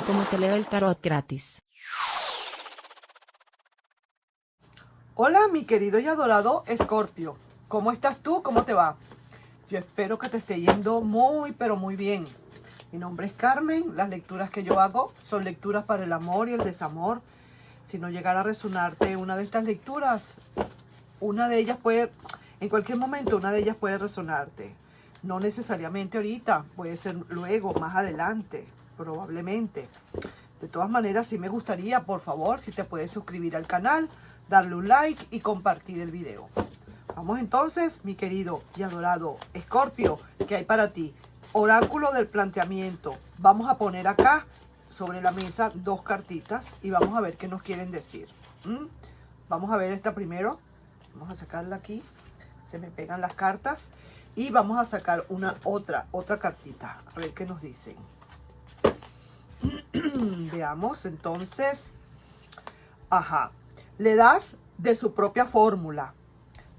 como te leo el tarot gratis. Hola, mi querido y adorado Escorpio. ¿Cómo estás tú? ¿Cómo te va? Yo espero que te esté yendo muy, pero muy bien. Mi nombre es Carmen. Las lecturas que yo hago son lecturas para el amor y el desamor. Si no llegara a resonarte una de estas lecturas, una de ellas puede, en cualquier momento, una de ellas puede resonarte. No necesariamente ahorita, puede ser luego, más adelante, probablemente. De todas maneras, sí me gustaría, por favor, si te puedes suscribir al canal, darle un like y compartir el video. Vamos entonces, mi querido y adorado Escorpio, ¿qué hay para ti? Oráculo del planteamiento. Vamos a poner acá sobre la mesa dos cartitas y vamos a ver qué nos quieren decir. Vamos a ver esta primero. Vamos a sacarla aquí. Se me pegan las cartas. Y vamos a sacar otra cartita. A ver qué nos dicen. Veamos entonces. Ajá. Le das de su propia fórmula.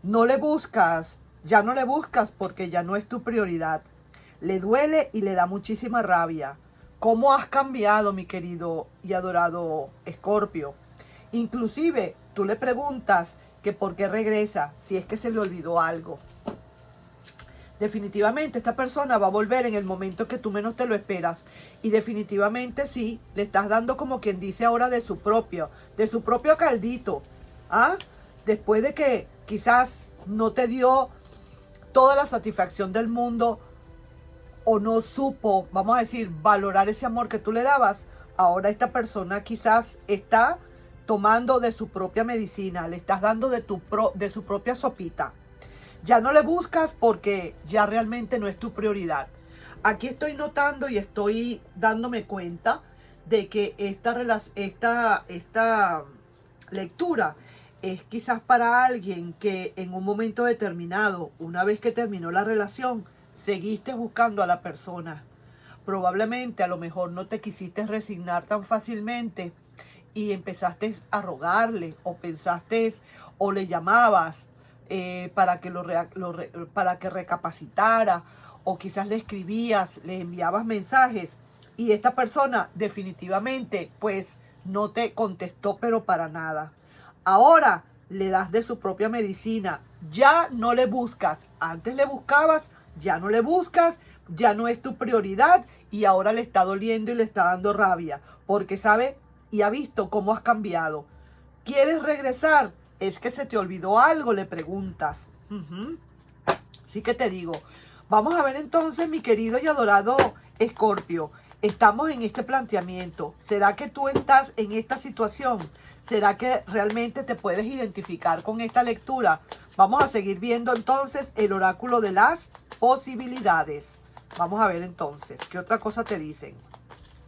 No le buscas. Ya no le buscas porque ya no es tu prioridad. Le duele y le da muchísima rabia. ¿Cómo has cambiado, mi querido y adorado Escorpio? Inclusive, tú le preguntas que por qué regresa, si es que se le olvidó algo. Definitivamente esta persona va a volver en el momento que tú menos te lo esperas. Y definitivamente sí, le estás dando como quien dice ahora de su propio caldito. ¿Ah? Después de que quizás no te dio toda la satisfacción del mundo o no supo, vamos a decir, valorar ese amor que tú le dabas, ahora esta persona quizás está tomando de su propia medicina, le estás dando de su propia sopita. Ya no le buscas porque ya realmente no es tu prioridad. Aquí estoy notando y estoy dándome cuenta de que esta lectura es quizás para alguien que en un momento determinado, una vez que terminó la relación, seguiste buscando a la persona. Probablemente a lo mejor no te quisiste resignar tan fácilmente y empezaste a rogarle o pensaste o le llamabas para que recapacitara, o quizás le escribías, le enviabas mensajes y esta persona definitivamente pues no te contestó, pero para nada. Ahora le das de su propia medicina. Ya no le buscas. Antes le buscabas, ya no le buscas, ya no es tu prioridad y ahora le está doliendo y le está dando rabia porque sabe y ha visto cómo has cambiado. ¿Quieres regresar? ¿Es que se te olvidó algo? Le preguntas. Así que te digo, vamos a ver entonces, mi querido y adorado Escorpio. Estamos en este planteamiento. ¿Será que tú estás en esta situación? ¿Será que realmente te puedes identificar con esta lectura? Vamos a seguir viendo entonces el oráculo de las posibilidades. Vamos a ver entonces, ¿qué otra cosa te dicen?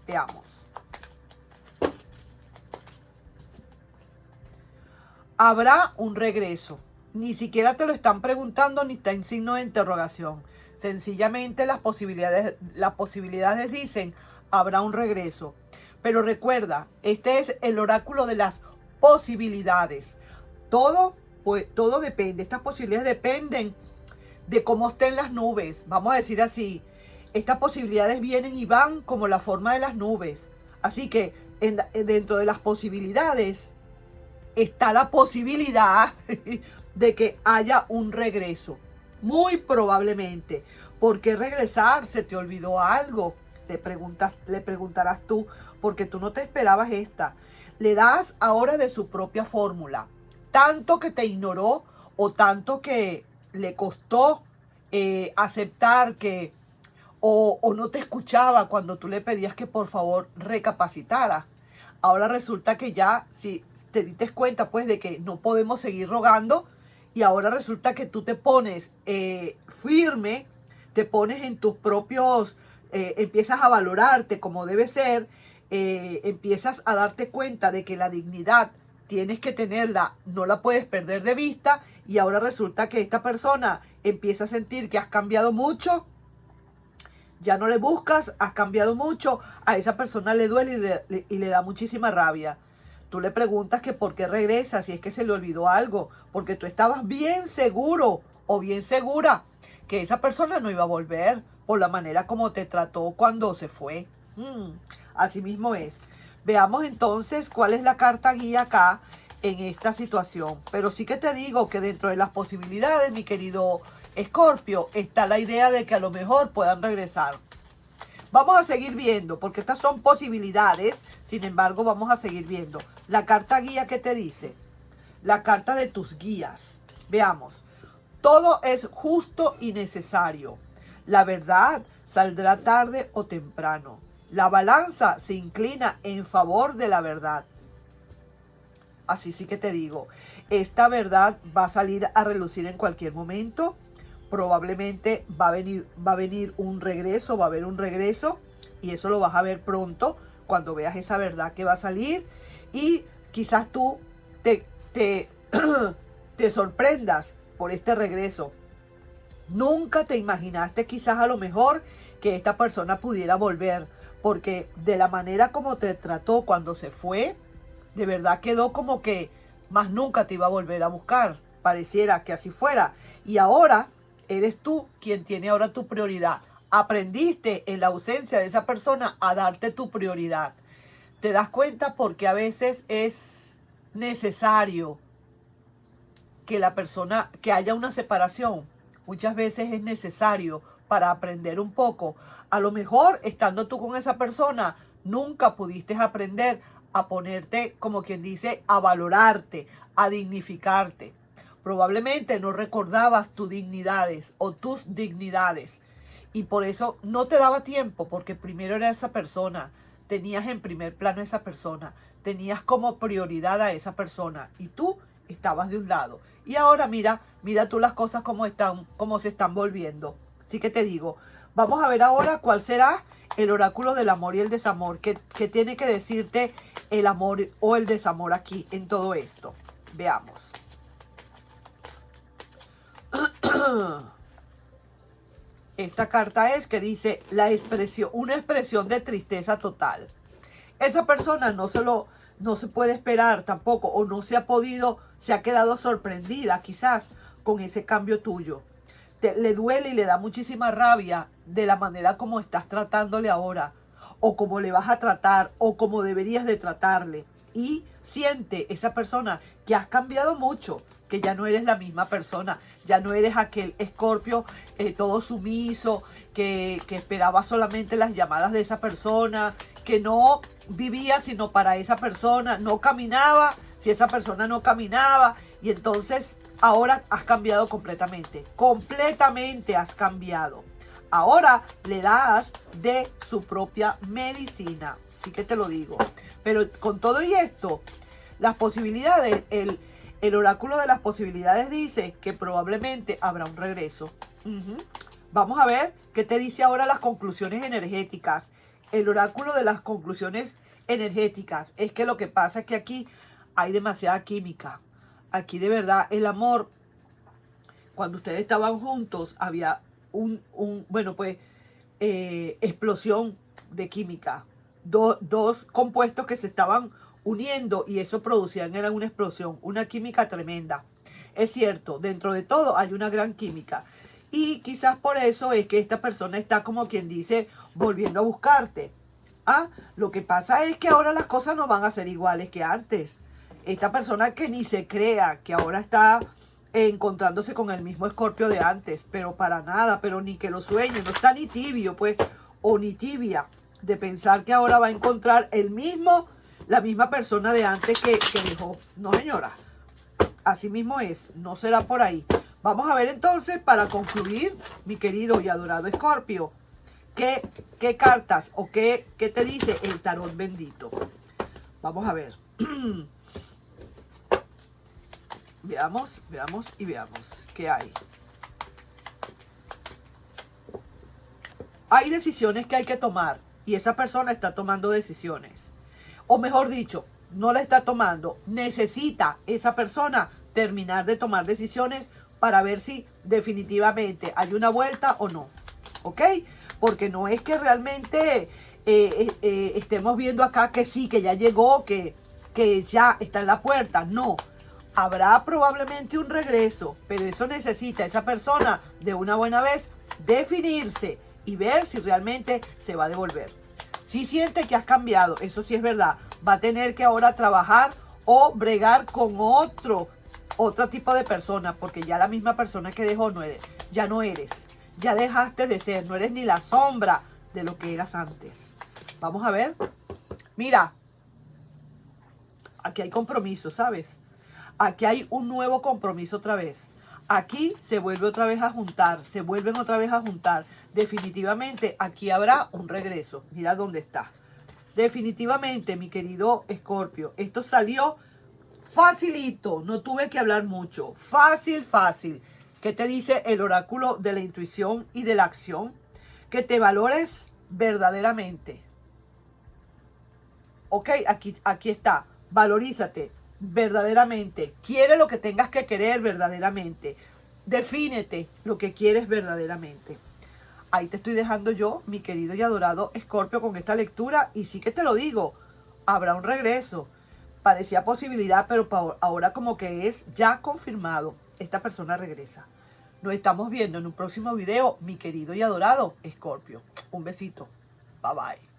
Veamos. Habrá un regreso. Ni siquiera te lo están preguntando ni está en signo de interrogación. Sencillamente las posibilidades dicen habrá un regreso. Pero recuerda, este es el oráculo de las posibilidades. Todo depende. Estas posibilidades dependen de cómo estén las nubes. Vamos a decir así. Estas posibilidades vienen y van como la forma de las nubes. Así que dentro de las posibilidades está la posibilidad de que haya un regreso. Muy probablemente. ¿Por qué regresar? ¿Se te olvidó algo? Le preguntarás tú, porque tú no te esperabas esta. Le das ahora de su propia fórmula. Tanto que te ignoró o tanto que le costó aceptar que o no te escuchaba cuando tú le pedías que por favor recapacitara. Ahora resulta que ya, si te diste cuenta pues de que no podemos seguir rogando, y ahora resulta que tú te pones firme, te pones en tus propios, empiezas a valorarte como debe ser, empiezas a darte cuenta de que la dignidad tienes que tenerla, no la puedes perder de vista, y ahora resulta que esta persona empieza a sentir que has cambiado mucho. Ya no le buscas, has cambiado mucho, a esa persona le duele y le da muchísima rabia. Tú le preguntas que por qué regresa, si es que se le olvidó algo, porque tú estabas bien seguro o bien segura que esa persona no iba a volver por la manera como te trató cuando se fue. Así mismo es. Veamos entonces cuál es la carta guía acá en esta situación. Pero sí que te digo que dentro de las posibilidades, mi querido Escorpio, está la idea de que a lo mejor puedan regresar. Vamos a seguir viendo, porque estas son posibilidades. Sin embargo, vamos a seguir viendo. La carta guía, ¿qué te dice? La carta de tus guías. Veamos. Todo es justo y necesario. La verdad saldrá tarde o temprano. La balanza se inclina en favor de la verdad. Así sí que te digo, esta verdad va a salir a relucir en cualquier momento. Probablemente va a venir un regreso, va a haber un regreso. Y eso lo vas a ver pronto cuando veas esa verdad que va a salir. Y quizás tú te sorprendas por este regreso. Nunca te imaginaste quizás a lo mejor que esta persona pudiera volver. Porque de la manera como te trató cuando se fue, de verdad quedó como que más nunca te iba a volver a buscar. Pareciera que así fuera. Y ahora eres tú quien tiene ahora tu prioridad. Aprendiste en la ausencia de esa persona a darte tu prioridad. Te das cuenta porque a veces es necesario que la persona, que haya una separación. Muchas veces es necesario para aprender un poco. A lo mejor estando tú con esa persona, nunca pudiste aprender a ponerte, como quien dice, a valorarte, a dignificarte. Probablemente no recordabas tus dignidades o tus dignidades. Y por eso no te daba tiempo, porque primero era esa persona. Tenías en primer plano a esa persona. Tenías como prioridad a esa persona. Y tú estabas de un lado. Y ahora mira tú las cosas como se están volviendo. Así que te digo, vamos a ver ahora cuál será el oráculo del amor y el desamor. ¿Qué tiene que decirte el amor o el desamor aquí en todo esto? Veamos. Esta carta es que dice una expresión de tristeza total. Esa persona no se puede esperar tampoco, o no se ha quedado sorprendida quizás con ese cambio tuyo. Le duele y le da muchísima rabia de la manera como estás tratándole ahora, o como le vas a tratar, o como deberías de tratarle. Y siente esa persona que has cambiado mucho, que ya no eres la misma persona, ya no eres aquel Escorpio todo sumiso, que esperaba solamente las llamadas de esa persona, que no vivía sino para esa persona, no caminaba si esa persona no caminaba. Y entonces ahora has cambiado completamente, completamente has cambiado. Ahora le das de su propia medicina, sí que te lo digo. Pero con todo y esto, las posibilidades, el oráculo de las posibilidades dice que probablemente habrá un regreso. Vamos a ver qué te dice ahora las conclusiones energéticas. El oráculo de las conclusiones energéticas es que lo que pasa es que aquí hay demasiada química. Aquí de verdad el amor, cuando ustedes estaban juntos, había explosión de química. Dos compuestos que se estaban uniendo y eso era una explosión, una química tremenda. Es cierto, dentro de todo hay una gran química. Y quizás por eso es que esta persona está, como quien dice, volviendo a buscarte. Lo que pasa es que ahora las cosas no van a ser iguales que antes. Esta persona que ni se crea que ahora está encontrándose con el mismo Escorpio de antes, pero para nada, pero ni que lo sueñe, no está ni tibio, pues, o ni tibia, de pensar que ahora va a encontrar la misma persona de antes que dejó. No, señora, así mismo es, no será por ahí. Vamos a ver entonces, para concluir, mi querido y adorado Escorpio, ¿qué cartas o qué te dice el tarot bendito? Vamos a ver. Veamos qué hay. Hay decisiones que hay que tomar y esa persona está tomando decisiones. O mejor dicho, no la está tomando. Necesita esa persona terminar de tomar decisiones para ver si definitivamente hay una vuelta o no. ¿Ok? Porque no es que realmente estemos viendo acá que sí, que ya llegó, que ya está en la puerta. No. Habrá probablemente un regreso, pero eso necesita esa persona de una buena vez definirse y ver si realmente se va a devolver. Sí siente que has cambiado, eso sí es verdad. Va a tener que ahora trabajar o bregar con otro tipo de persona, porque ya la misma persona que dejó no eres, ya no eres. Ya dejaste de ser, no eres ni la sombra de lo que eras antes. Vamos a ver. Mira, aquí hay compromiso, ¿sabes? Aquí hay un nuevo compromiso otra vez. Aquí se vuelve otra vez a juntar, se vuelven otra vez a juntar. Definitivamente aquí habrá un regreso. Mira dónde está. Definitivamente, mi querido Escorpio, esto salió facilito, no tuve que hablar mucho. Fácil, fácil. ¿Qué te dice el oráculo de la intuición y de la acción? Que te valores verdaderamente. Ok, aquí está. Valorízate verdaderamente. Quiere lo que tengas que querer verdaderamente. Defínete lo que quieres verdaderamente. Ahí te estoy dejando yo, mi querido y adorado Escorpio, con esta lectura. Y sí que te lo digo, habrá un regreso. Parecía posibilidad, pero ahora como que es ya confirmado. Esta persona regresa. Nos estamos viendo en un próximo video, mi querido y adorado Escorpio. Un besito. Bye bye.